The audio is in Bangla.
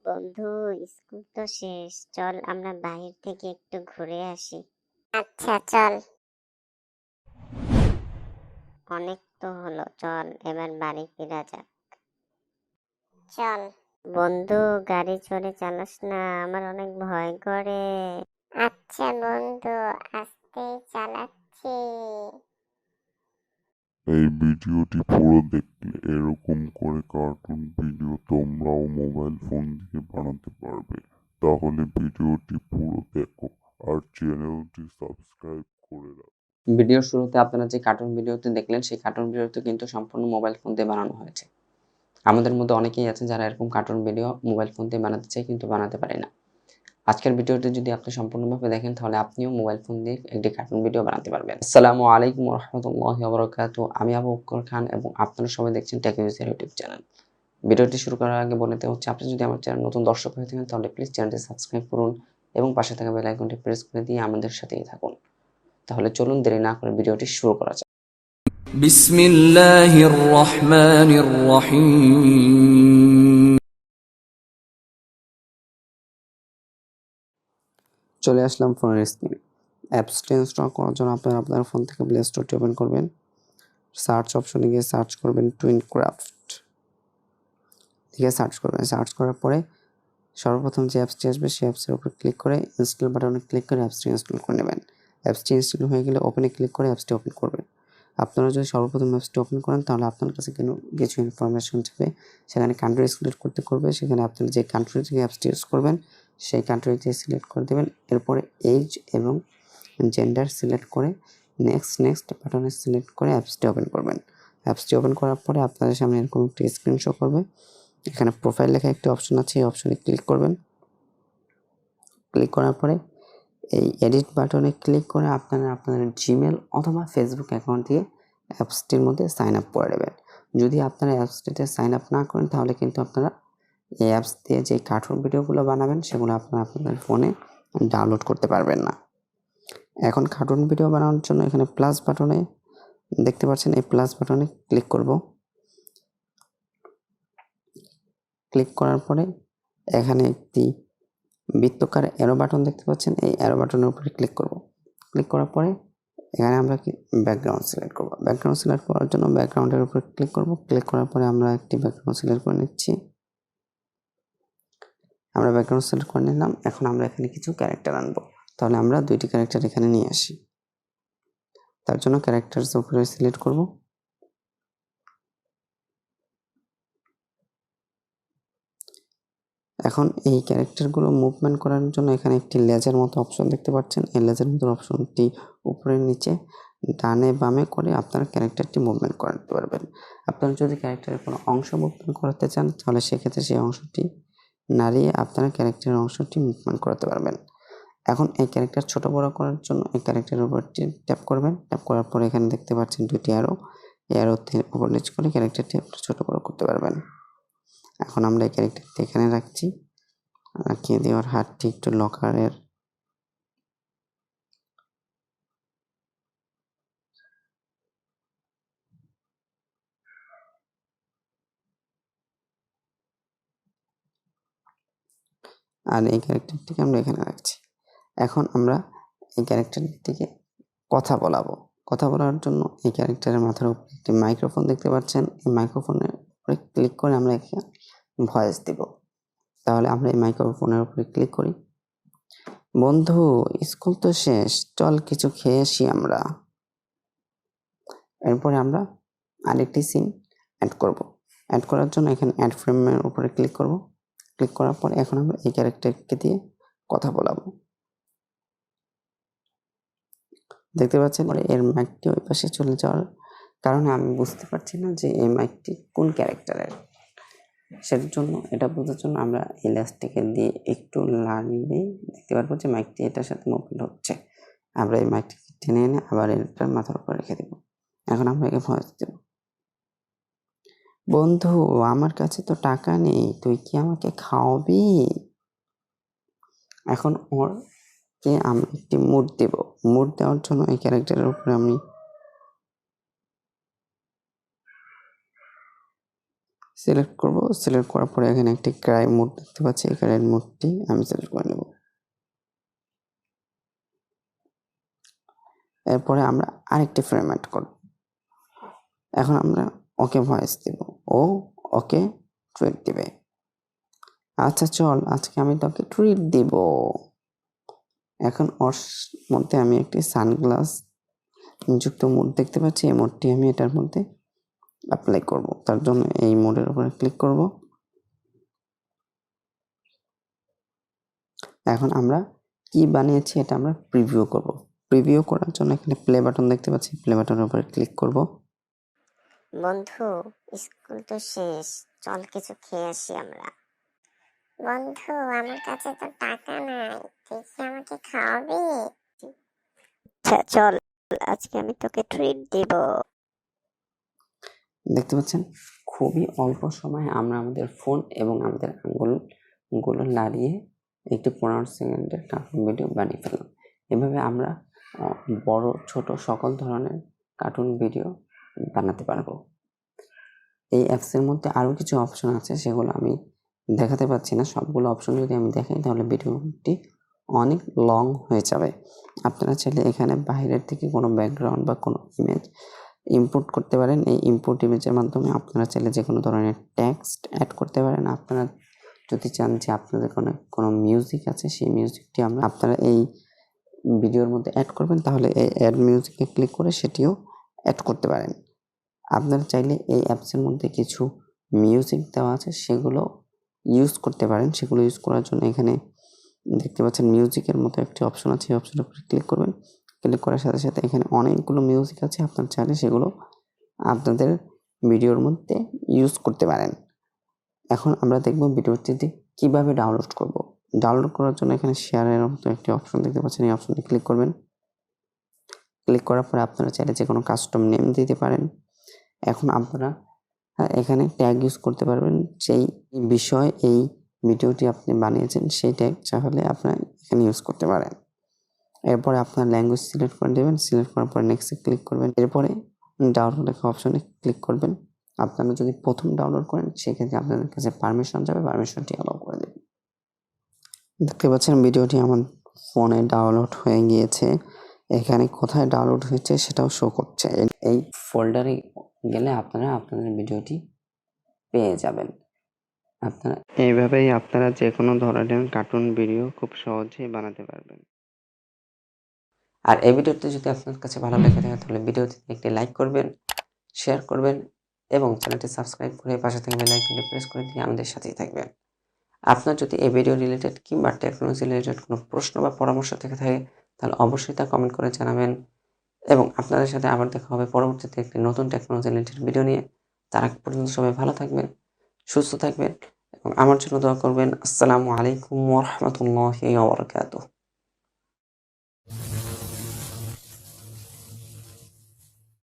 বন্ধু, স্কুল তো শেষ, চল আমরা বাহির থেকে একটু ঘুরে আসি। আচ্ছা চল। অনেক তো হলো, চল এবার বাড়ি ফিরা যাক। চল। বন্ধু, গাড়ি চড়ে চালাস না, আমার অনেক ভয় করে। আচ্ছা বন্ধু, আস্তে চালাচ্ছি। এই ভিডিওটি পুরো দেখলে এরকম করে কার্টুন ভিডিও তোমরাও মোবাইল ফোন দিয়ে বানাতে পারবে। তাহলে ভিডিওটি পুরো দেখো আর চ্যানেলটি সাবস্ক্রাইব করে রাখো। ভিডিওর শুরুতে আপনারা যে কার্টুন ভিডিওতে দেখলেন সেই কার্টুন ভিডিওটি কিন্তু সম্পূর্ণ মোবাইল ফোন দিয়ে বানানো হয়েছে। আমাদের মধ্যে অনেকেই আছে যারা এরকম কার্টুন ভিডিও মোবাইল ফোন দিয়ে বানাতে চায় কিন্তু বানাতে পারে না। আজকের ভিডিওটি যদি আপনি সম্পূর্ণভাবে দেখেন তাহলে আপনিও মোবাইল ফোন দিয়ে একটি কার্টুন ভিডিও বানাতে পারবেন। আসসালামু আলাইকুম রাহমাতুল্লাহি ওয়া বারাকাতুহু। আমি আবু বকর খান এবং আপনারা সবাই দেখছেন টেকুসের ইউটিউব চ্যানেল। ভিডিওটি শুরু করার আগে বলতে হচ্ছে, আপনি যদি আমার চ্যানেল নতুন দর্শক হয়ে থাকেন তাহলে প্লিজ চ্যানেলটি সাবস্ক্রাইব করুন এবং পাশে থাকা বেল আইকনটি প্রেস করে দিয়ে আমাদের সাথেই থাকুন। তাহলে চলুন দেরি না করে ভিডিওটি শুরু করা যাক। বিসমিল্লাহির রহমানির রহিম। চলে আসলাম ফোনের স্ক্রিনে। অ্যাপসটি ইনস্টল করার জন্য আপনারা আপনার ফোন থেকে প্লে স্টোরটি ওপেন করবেন। সার্চ অপশনে গিয়ে সার্চ করবেন টুইনক্রাফট, লিখে সার্চ করবেন। সার্চ করার পরে সর্বপ্রথম যে অ্যাপসটি আসবে সেই অ্যাপসের উপর ক্লিক করে ইনস্টল বাটনে ক্লিক করে অ্যাপসটি ইনস্টল করে নেবেন। অ্যাপসটি ইনস্টল হয়ে গেলে ওপেনে ক্লিক করে অ্যাপসটি ওপেন করবেন। আপনারা যদি সর্বপ্রথম অ্যাপসটি ওপেন করেন তাহলে আপনার কাছে কিছু ইনফরমেশন যাবে। সেখানে কান্ট্রি সিলেক্ট করতে করবে। সেখানে আপনারা যে কান্ট্রি থেকে অ্যাপসটি ইউজ করবেন সেই কান্ট্রিতে সিলেক্ট করে দেবেন। এরপরে এজ এবং জেন্ডার সিলেক্ট করে নেক্সট বাটনে সিলেক্ট করে অ্যাপসটি ওপেন করবেন। অ্যাপসটি ওপেন করার পরে আপনাদের সামনে এরকম একটি স্ক্রিন শো করবে। এখানে প্রোফাইল লেখা একটি অপশন আছে, এই অপশনে ক্লিক করবেন। ক্লিক করার পরে এই এডিট বাটনে ক্লিক করে আপনারা আপনাদের জিমেল অথবা ফেসবুক অ্যাকাউন্ট দিয়ে অ্যাপসটির মধ্যে সাইন আপ করে নেবেন। যদি আপনারা অ্যাপসটিতে সাইন আপ না করেন তাহলে কিন্তু আপনারা এই অ্যাপস দিয়ে যে কার্টুন ভিডিওগুলো বানাবেন সেগুলো আপনারা আপনাদের ফোনে ডাউনলোড করতে পারবেন না। এখন কার্টুন ভিডিও বানানোর জন্য এখানে প্লাস বাটনে দেখতে পাচ্ছেন, এই প্লাস বাটনে ক্লিক করব। ক্লিক করার পরে এখানে একটি বৃত্তাকার অ্যারো বাটন দেখতে পাচ্ছেন, এই অ্যারো বাটনের উপরে ক্লিক করব। ক্লিক করার পরে এখানে আমরা ব্যাকগ্রাউন্ড সিলেক্ট করব। ব্যাকগ্রাউন্ড সিলেক্ট করার জন্য ব্যাকগ্রাউন্ডের উপরে ক্লিক করব। ক্লিক করার পরে আমরা একটি ব্যাকগ্রাউন্ড সিলেক্ট করে নিচ্ছি। আমরা ব্যাকগ্রাউন্ড সিলেক্ট করে নিলাম। এখন আমরা এখানে কিছু ক্যারেক্টার আনবো। তাহলে আমরা দুইটি ক্যারেক্টার এখানে নিয়ে আসি। তার জন্য ক্যারেক্টারস উপরে সিলেক্ট করব। এখন এই ক্যারেক্টারগুলো মুভমেন্ট করার জন্য এখানে একটি লেজার মতো অপশন দেখতে পাচ্ছেন। এই লেজার মতো অপশনটি উপরে নিচে ডানে বামে করে আপনারা ক্যারেক্টারটি মুভমেন্ট করাতে পারবেন। আপনারা যদি ক্যারেক্টারের কোনো অংশ মুভমেন্ট করাতে চান তাহলে সেক্ষেত্রে সেই অংশটি নাড়িয়ে আপনারা ক্যারেক্টারের অংশটি মুভমেন্ট করাতে পারবেন। এখন এই ক্যারেক্টার ছোট বড় করার জন্য এই ক্যারেক্টারের উপরটি ট্যাপ করবেন। ট্যাপ করার পরে এখানে দেখতে পাচ্ছেন দুটি অ্যারো, এই অ্যারোতে উপর নিচ করে ক্যারেক্টারটি আপনারা ছোট বড় করতে পারবেন। এখন আমরা এই ক্যারেক্টারটি এখানে রাখছি, রাখিয়ে দিয়ে ওর হাতটি একটু লকারের আর এই ক্যারেক্টারটিকে আমরা এখানে রাখছি। এখন আমরা এই ক্যারেক্টারটিকে কথা বলাবো। কথা বলার জন্য এই ক্যারেক্টারের মাথার উপরে একটি মাইক্রোফোন দেখতে পাচ্ছেন। এই মাইক্রোফোনের উপরে ক্লিক করে আমরা এখানে ভয়েস দিব। তাহলে আমরা এই মাইক্রোফোনের উপরে ক্লিক করি। বন্ধু, স্কুল তো শেষ, চল কিছু খেয়ে আসি আমরা। এরপরে আমরা আরেকটি সিন অ্যাড করব। অ্যাড করার জন্য এখানে অ্যাড ফ্রেমের উপরে ক্লিক করব। ক্লিক করার পর এখন আমরা এই ক্যারেক্টারকে দিয়ে কথা বলাবো। দেখতে পাচ্ছেন এর মাইকটি ওই পাশে চলে যাওয়ার কারণে আমি বুঝতে পারছি না যে এই মাইকটি কোন ক্যারেক্টারের। সেটার জন্য এটা বোঝার জন্য আমরা এই লেজটিকে দিয়ে একটু নাড়িয়েই দেখতে পারবো যে মাইকটি এটার সাথে মুভমেন্ট হচ্ছে। আমরা এই মাইকটিকে টেনে এনে আবার এটার মাথার উপর রেখে দেব। এখন আমরা একে ভয়েস দেব। বন্ধু, আমার কাছে তো টাকা নেই, তুই কি আমাকে খাওয়াবি? এখন ওরকে আমি একটি মুড দেব। মুড দেওয়ার জন্য এই ক্যারেক্টারের উপরে আমি সিলেক্ট করব। সিলেক্ট করার পরে এখানে একটি ক্রাই মোড দেখতে পাচ্ছি, এই ক্রাই মোডটি আমি সিলেক্ট করে নেব। এরপরে আমরা আরেকটি ফ্রেম অ্যাড করব। এখন আমরা ওকে ভয়েস দেব, ও ওকে ট্রিট দিবে। আচ্ছা চল, আজকে আমি তোকে ট্রিট দিব। এখন ওর মধ্যে আমি একটি সানগ্লাস যুক্ত মোড দেখতে পাচ্ছি, এই মোডটি আমি এটার মধ্যে অ্যাপ্লাই করব। তার জন্য এই মোডের উপরে ক্লিক করব। এখন আমরা কি বানিয়েছি এটা আমরা প্রিভিউ করব। প্রিভিউ করার জন্য এখানে প্লে বাটন দেখতে পাচ্ছি, প্লে বাটনের উপরে ক্লিক করব। বন্ধু, স্কুল তো শেষ, চল কিছু খেয়ে আসি আমরা। বন্ধু, আমার কাছে তো টাকা নাই, তুই কি আমাকে খাওয়াবি? আচ্ছা চল, আজকে আমি তোকে ট্রিট দিব। দেখতে পাচ্ছেন খুবই অল্প সময়ে আমরা আমাদের ফোন এবং আমাদের আঙ্গুলগুলো নাড়িয়ে একটি 15 সেকেন্ডের কার্টুন ভিডিও বানিয়ে ফেললাম। এভাবে আমরা বড় ছোট সকল ধরনের কার্টুন ভিডিও বানাতে পারবো। এই অ্যাপসের মধ্যে আরও কিছু অপশন আছে, সেগুলো আমি দেখাতে পাচ্ছি না। সবগুলো অপশন যদি আমি দেখাই তাহলে ভিডিওটি অনেক লং হয়ে যাবে। আপনারা চাইলে এখানে বাইরের থেকে কোনো ব্যাকগ্রাউন্ড বা কোনো ইমেজ ইম্পোর্ট করতে পারেন। এই ইম্পোর্ট ইমেজের মাধ্যমে আপনারা চাইলে যে কোনো ধরনের টেক্সট অ্যাড করতে পারেন। আপনারা যদি চান যে আপনাদের কোনো মিউজিক আছে, সেই মিউজিকটি আপনারা এই ভিডিওর মধ্যে অ্যাড করবেন, তাহলে এই অ্যাড মিউজিকে ক্লিক করে সেটিও অ্যাড করতে পারেন। আপনারা চাইলে এই অ্যাপসের মধ্যে কিছু মিউজিক দেওয়া আছে, সেগুলো ইউজ করতে পারেন। সেগুলো ইউজ করার জন্য এখানে দেখতে পাচ্ছেন মিউজিকের মতো একটি অপশন আছে, এই অপশনের উপরে ক্লিক করবেন। ক্লিক করার সাথে সাথে এখানে অনেকগুলো মিউজিক আছে, আপনারা চাইলে সেগুলো আপনাদের ভিডিওর মধ্যে ইউজ করতে পারেন। এখন আমরা দেখব ভিডিওটি কিভাবে ডাউনলোড করব। ডাউনলোড করার জন্য এখানে শেয়ারের মতো একটি অপশন দেখতে পাচ্ছেন, এই অপশনে ক্লিক করবেন। ক্লিক করার পরে আপনারা চাইলে যে কোনো কাস্টম নেম দিতে পারেন। এখন আপনারা এখানে ট্যাগ ইউজ করতে পারবেন, যেই বিষয় এই ভিডিওটি আপনি বানিয়েছেন সেই ট্যাগ চাইলে আপনারা এখানে ইউজ করতে পারেন। এরপরে আপনার ল্যাঙ্গুয়েজ সিলেক্ট করে দেবেন। সিলেক্ট করার পরে নেক্সটে ক্লিক করবেন। এরপরে ডাউনলোড লেখা অপশনে ক্লিক করবেন। আপনারা যদি প্রথম ডাউনলোড করেন সেক্ষেত্রে আপনাদের কাছে পারমিশন যাবে, পারমিশনটি অ্যালাউ করে দেবেন। দেখতে পাচ্ছেন ভিডিওটি আমার ফোনে ডাউনলোড হয়ে গিয়েছে। এখানে কোথায় ডাউনলোড হয়েছে সেটাও শো করছে। এই ফোল্ডারে গেলে আপনারা আপনাদের ভিডিওটি পেয়ে যাবেন। এইভাবেই আপনারা যে কোনো ধরনের কার্টুন ভিডিও খুব সহজেই বানাতে পারবেন। আর এই ভিডিওটি যদি আপনার কাছে ভালো লেগে থাকে তাহলে ভিডিওতে একটি লাইক করবেন, শেয়ার করবেন এবং চ্যানেলটি সাবস্ক্রাইব করে পাশে থেকে বেল আইকনটি প্রেস করে দিয়ে আমাদের সাথেই থাকবেন। আপনার যদি এই ভিডিও রিলেটেড কিংবা টেকনোলজি রিলেটেড কোনো প্রশ্ন বা পরামর্শ থেকে থাকে তাহলে অবশ্যই তা কমেন্ট করে জানাবেন এবং আপনাদের সাথে আবার দেখা হবে পরবর্তীতে একটি নতুন টেকনোলজি রিলেটেড ভিডিও নিয়ে। তার আগ পর্যন্ত সবাই ভালো থাকবেন, সুস্থ থাকবেন এবং আমার জন্য দোয়া করবেন। আসসালামু আলাইকুম ওয়া রাহমাতুল্লাহি ওয়া বারাকাতুহু।